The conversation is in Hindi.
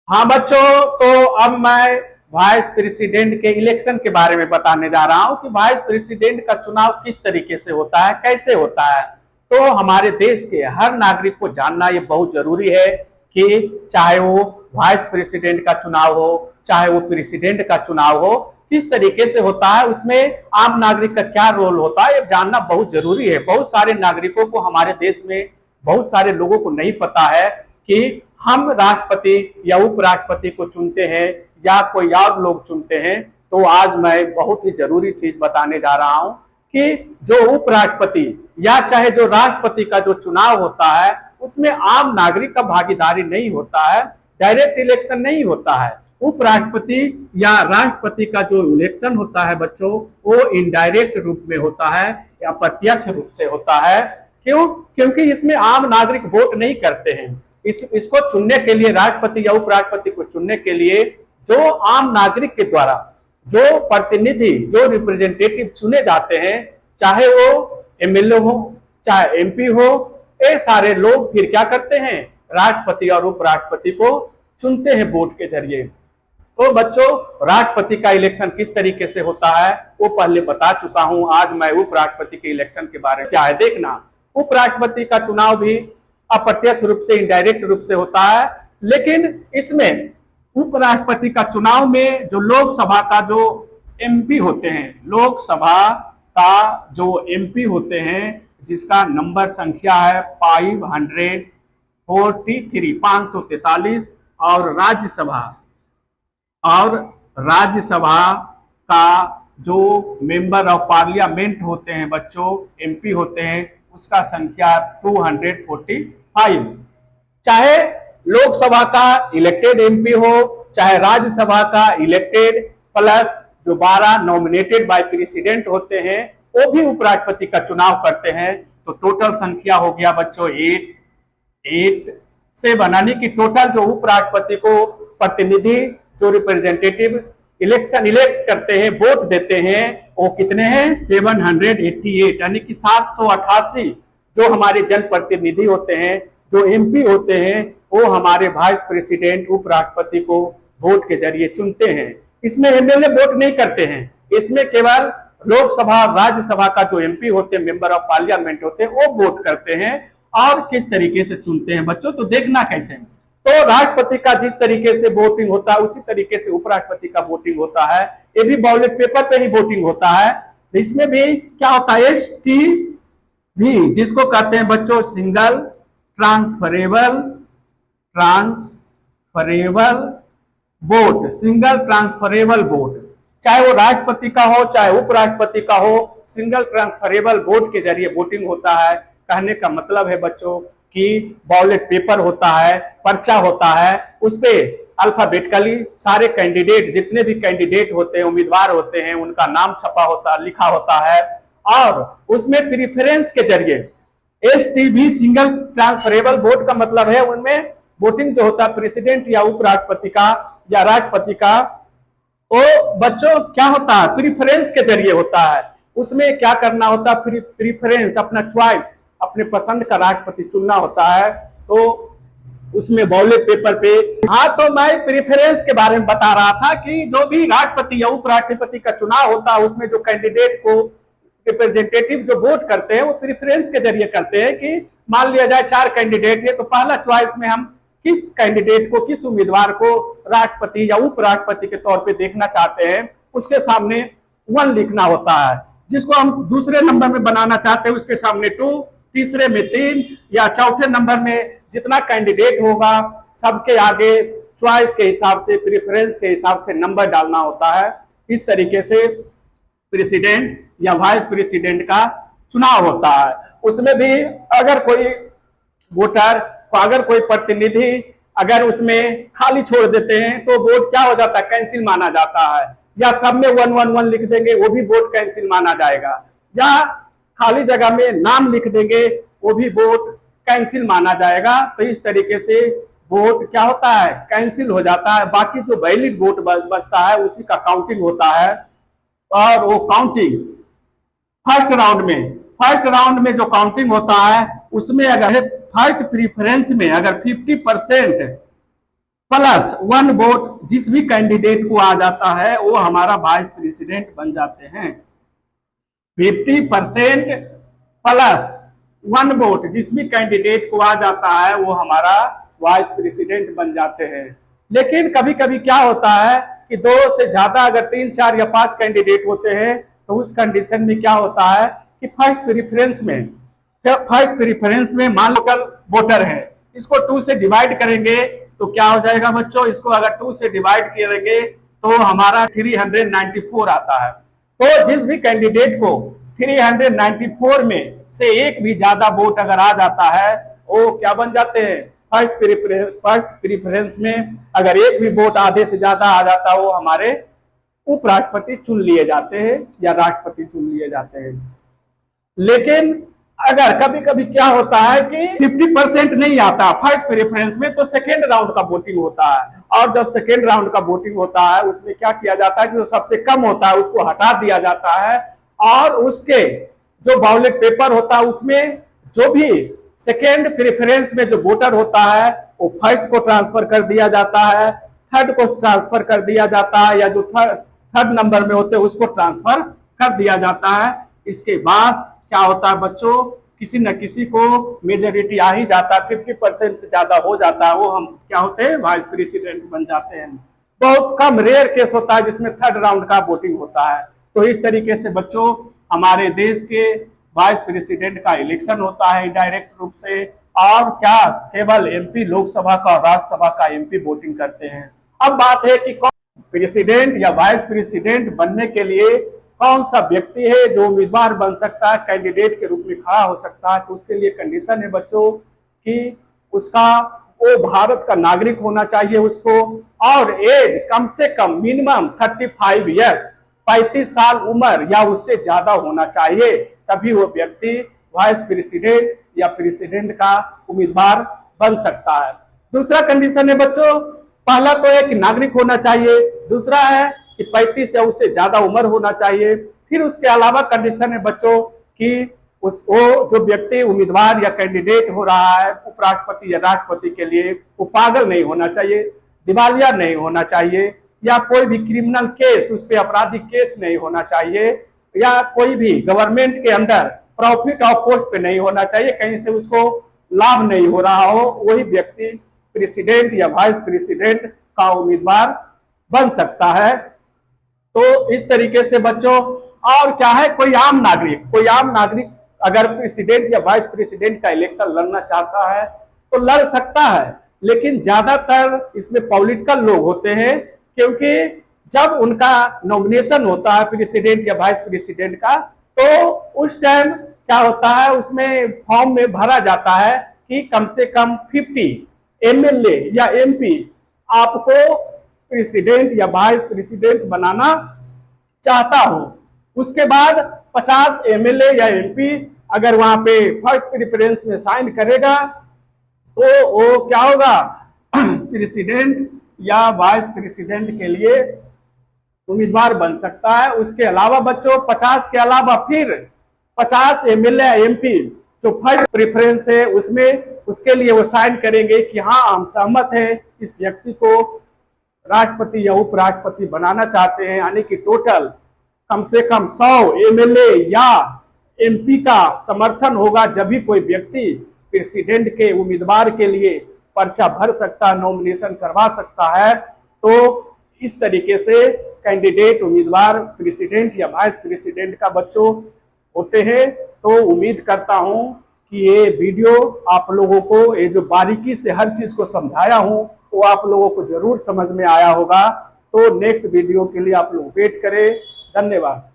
हाँ बच्चों, तो अब मैं वाइस प्रेसिडेंट के इलेक्शन के बारे में बताने जा रहा हूँ कि वाइस प्रेसिडेंट का चुनाव किस तरीके से होता है, कैसे होता है। तो हमारे देश के हर नागरिक को जानना ये बहुत जरूरी है कि चाहे वो वाइस प्रेसिडेंट का चुनाव हो, चाहे वो प्रेसिडेंट का चुनाव हो, किस तरीके से होता है, उसमें आम नागरिक का क्या रोल होता है, ये जानना बहुत जरूरी है। बहुत सारे नागरिकों को, हमारे देश में बहुत सारे लोगों को नहीं पता है कि हम राष्ट्रपति या उपराष्ट्रपति को चुनते हैं या कोई और लोग चुनते हैं। तो आज मैं बहुत ही जरूरी चीज बताने जा रहा हूं कि जो उपराष्ट्रपति या चाहे जो राष्ट्रपति का जो चुनाव होता है, उसमें आम नागरिक का भागीदारी नहीं होता है, डायरेक्ट इलेक्शन नहीं होता है। उपराष्ट्रपति या राष्ट्रपति का जो इलेक्शन होता है बच्चों, वो इनडायरेक्ट रूप में होता है या प्रत्यक्ष रूप से होता है। क्यों? क्योंकि इसमें आम नागरिक वोट नहीं करते हैं। इसको चुनने के लिए, राष्ट्रपति या उपराष्ट्रपति को चुनने के लिए जो आम नागरिक के द्वारा जो प्रतिनिधि, जो रिप्रेजेंटेटिव चुने जाते हैं, चाहे वो एमएलए हो, चाहे एमपी हो, ये सारे लोग फिर क्या करते हैं, राष्ट्रपति और उपराष्ट्रपति को चुनते हैं वोट के जरिए। तो बच्चों, राष्ट्रपति का इलेक्शन किस तरीके से होता है वो पहले बता चुका हूं। आज मैं उपराष्ट्रपति के इलेक्शन के बारे में क्या है देखना। उपराष्ट्रपति का चुनाव भी अप्रत्यक्ष रूप से, इनडायरेक्ट रूप से होता है, लेकिन इसमें उपराष्ट्रपति का चुनाव में जो लोकसभा का जो एमपी होते हैं, लोकसभा का जो एमपी होते हैं, जिसका नंबर संख्या है 543 और राज्यसभा का जो मेंबर ऑफ पार्लियामेंट होते हैं बच्चों, एमपी होते हैं, उसका संख्या 245। चाहे लोकसभा का इलेक्टेड एमपी हो, चाहे राज्यसभा का इलेक्टेड प्लस जो 12 नॉमिनेटेड बाय प्रेसिडेंट होते हैं, वो भी उपराष्ट्रपति का चुनाव करते हैं। तो टोटल संख्या हो गया बच्चों 8 से बनाने की। टोटल जो उपराष्ट्रपति को प्रतिनिधि, जो रिप्रेजेंटेटिव इलेक्ट करते हैं, वोट देते हैं, वो कितने हैं, 788, यानी कि 788 जो हमारे जनप्रतिनिधि होते हैं, जो एमपी होते हैं, वो हमारे वाइस प्रेसिडेंट, उपराष्ट्रपति को वोट के जरिए चुनते हैं। इसमें एमएलए वोट नहीं करते हैं, इसमें केवल लोकसभा, राज्यसभा का जो एमपी होते हैं, मेंबर ऑफ पार्लियामेंट होते हैं, वो वोट करते हैं। और किस तरीके से चुनते हैं बच्चों, तो देखना कैसे। तो राष्ट्रपति का जिस तरीके से वोटिंग होता है, उसी तरीके से उपराष्ट्रपति का वोटिंग होता है। ये भी बैलेट पेपर पे ही वोटिंग होता है। इसमें भी क्या होता है, STV, जिसको कहते हैं बच्चों single transferable vote, single transferable vote. चाहे वो राष्ट्रपति का हो, चाहे उपराष्ट्रपति का हो, सिंगल ट्रांसफरेबल वोट के जरिए वोटिंग होता है। कहने का मतलब है बच्चों कि बैलेट पेपर होता है, पर्चा होता है, उस पे अल्फाबेटिकली सारे कैंडिडेट, जितने भी कैंडिडेट होते हैं, उम्मीदवार होते हैं, उनका नाम छपा होता, लिखा होता है। और उसमें प्रीफरेंस के जरिए, STV सिंगल ट्रांसफरेबल वोट का मतलब है उनमें वोटिंग जो होता है प्रेसिडेंट या उपराष्ट्रपति का या राष्ट्रपति का, वो बच्चों क्या होता है, प्रीफरेंस के जरिए होता है। उसमें क्या करना होता है, प्रीफरेंस, अपना चॉइस, अपने पसंद का राष्ट्रपति चुनना होता है। तो उसमें बैलेट पेपर पे, हाँ, तो मैं प्रेफरेंस के बारे में बता रहा था कि जो भी राष्ट्रपति या उपराष्ट्रपति का चुनाव होता है, उसमें जो कैंडिडेट को रिप्रेजेंटेटिव जो वोट करते हैं, वो प्रेफरेंस के जरिए करते हैं कि मान लिया जाए 4 कैंडिडेट है, तो पहला चॉइस में हम किस कैंडिडेट को, किस उम्मीदवार को राष्ट्रपति या उपराष्ट्रपति के तौर पे देखना चाहते हैं, उसके सामने 1 लिखना होता है। जिसको हम दूसरे नंबर में बनाना चाहते हैं, उसके सामने 2, तीसरे में 3, या चौथे नंबर में जितना कैंडिडेट होगा, सबके आगे चॉइस के हिसाब से, प्रेफरेंस के हिसाब से नंबर डालना होता है। इस तरीके से प्रेसिडेंट या वाइस प्रेसिडेंट का चुनाव होता है। उसमें भी अगर कोई वोटर, अगर कोई प्रतिनिधि अगर उसमें खाली छोड़ देते हैं, तो वोट क्या हो जाता है, कैंसिल माना जाता है। या सब में 111 लिख देंगे, वो भी वोट कैंसिल माना जाएगा। या खाली जगह में नाम लिख देंगे, वो भी वोट कैंसिल माना जाएगा। तो इस तरीके से वोट क्या होता है, कैंसिल हो जाता है। बाकी जो वैलिड वोट बचता है, उसी का काउंटिंग होता है। और वो काउंटिंग फर्स्ट राउंड में जो काउंटिंग होता है, उसमें अगर फर्स्ट प्रीफरेंस में अगर 50% प्लस 1 वोट जिस भी कैंडिडेट को आ जाता है वो हमारा वाइस प्रेसिडेंट बन जाते हैं। 50% प्लस 1 वोट जिस भी कैंडिडेट को आ जाता है वो हमारा वाइस प्रेसिडेंट बन जाते हैं। लेकिन कभी कभी क्या होता है कि 2 से ज्यादा अगर 3, 4 या 5 कैंडिडेट होते हैं तो उस कंडीशन में क्या होता है कि फर्स्ट प्रेफरेंस में मान लो कल वोटर है, इसको 2 से डिवाइड करेंगे तो क्या हो जाएगा बच्चों, इसको अगर 2 से डिवाइड करेंगे तो हमारा 394 आता है। तो जिस भी कैंडिडेट को 394 में से एक भी ज्यादा वोट अगर आ जाता है वो क्या बन जाते हैं, फर्स्ट प्रेफरेंस में अगर एक भी वोट आधे से ज्यादा आ जाता है वो हमारे उपराष्ट्रपति चुन लिए जाते हैं या राष्ट्रपति चुन लिए जाते हैं। लेकिन अगर कभी कभी क्या होता है कि 50% नहीं आता फर्स्ट प्रेफरेंस में तो सेकेंड राउंड का वोटिंग होता है, और जब सेकेंड राउंड का वोटिंग होता है उसमें क्या किया जाता है कि जो सबसे कम होता है उसको हटा दिया जाता है और उसके जो बैलेट पेपर होता है उसमें जो भी सेकेंड प्रेफरेंस में जो वोटर होता है वो फर्स्ट को ट्रांसफर कर दिया जाता है, थर्ड को ट्रांसफर कर दिया जाता है, या जो थर्ड नंबर में होते हैं उसको ट्रांसफर कर दिया जाता है। इसके बाद क्या होता है बच्चों, किसी न किसी को मेजोरिटी आ ही जाता है, 50% से ज्यादा हो जाता है, वो हम क्या होते हैं वाइस प्रेसिडेंट बन जाते हैं। बहुत कम रेयर केस होता है जिसमें थर्ड राउंड का वोटिंग होता है। तो इस तरीके से बच्चों हमारे देश के वाइस प्रेसिडेंट का इलेक्शन होता है डायरेक्ट रूप से, और क्या केवल एमपी लोकसभा का और राज्यसभा का एमपी वोटिंग करते हैं। अब बात है कि कौन प्रेसिडेंट या वाइस प्रेसिडेंट बनने के लिए कौन सा व्यक्ति है जो उम्मीदवार बन सकता है, कैंडिडेट के रूप में खड़ा हो सकता है। तो उसके लिए कंडीशन है बच्चों कि उसका वो भारत का नागरिक होना चाहिए उसको, और एज कम से कम मिनिमम 35 ईयर्स 35 साल उम्र या उससे ज्यादा होना चाहिए, तभी वो व्यक्ति वाइस प्रेसिडेंट या प्रेसिडेंट का उम्मीदवार बन सकता है। दूसरा कंडीशन है बच्चों, पहला तो है कि नागरिक होना चाहिए, दूसरा है कि 35 या उससे ज्यादा उम्र होना चाहिए। फिर उसके अलावा कंडीशन है बच्चों कि वो जो व्यक्ति उम्मीदवार या कैंडिडेट हो रहा है उपराष्ट्रपति या राष्ट्रपति के लिए वो पागल नहीं होना चाहिए, दिवालिया नहीं होना चाहिए, या कोई भी क्रिमिनल केस उस पर आपराधिक केस नहीं होना चाहिए, या कोई भी गवर्नमेंट के अंदर प्रॉफिट ऑफ पोस्ट पे नहीं होना चाहिए, कहीं से उसको लाभ नहीं हो रहा हो, वही व्यक्ति प्रेसिडेंट या वाइस प्रेसिडेंट का उम्मीदवार बन सकता है। तो इस तरीके से बच्चों, और क्या है, कोई आम नागरिक अगर प्रेसिडेंट या वाइस प्रेसिडेंट का इलेक्शन लड़ना चाहता है तो लड़ सकता है, लेकिन ज्यादातर इसमें पॉलिटिकल लोग होते हैं, क्योंकि जब उनका नॉमिनेशन होता है प्रेसिडेंट या वाइस प्रेसिडेंट का तो उस टाइम क्या होता है उसमें फॉर्म में भरा जाता है कि कम से कम 50 एमएलए या एमपी आपको प्रेसिडेंट या वाइस प्रेसिडेंट बनाना चाहता हो। उसके बाद 50 एमएलए या एमपी अगर वहां पे फर्स्ट प्रेफरेंस में साइन करेगा तो वो क्या होगा प्रेसिडेंट या वाइस प्रेसिडेंट के लिए उम्मीदवार बन सकता है। उसके अलावा बच्चों 50 के अलावा फिर 50 एमएलए एमपी जो फर्स्ट प्रेफरेंस है उसमें उसके लिए वो साइन करेंगे कि हाँ हम सहमत हैं इस व्यक्ति को राष्ट्रपति या उपराष्ट्रपति बनाना चाहते हैं, यानी कि टोटल कम से कम 100 एमएलए या एमपी का समर्थन होगा जब भी कोई व्यक्ति प्रेसिडेंट के उम्मीदवार के लिए पर्चा भर सकता है, नॉमिनेशन करवा सकता है। तो इस तरीके से कैंडिडेट उम्मीदवार प्रेसिडेंट या वाइस प्रेसिडेंट का बच्चों होते हैं। तो उम्मीद करता हूं कि ये वीडियो आप लोगों को ये जो बारीकी से हर चीज को समझाया हूं वो आप लोगों को जरूर समझ में आया होगा। तो नेक्स्ट वीडियो के लिए आप लोग वेट करें। धन्यवाद।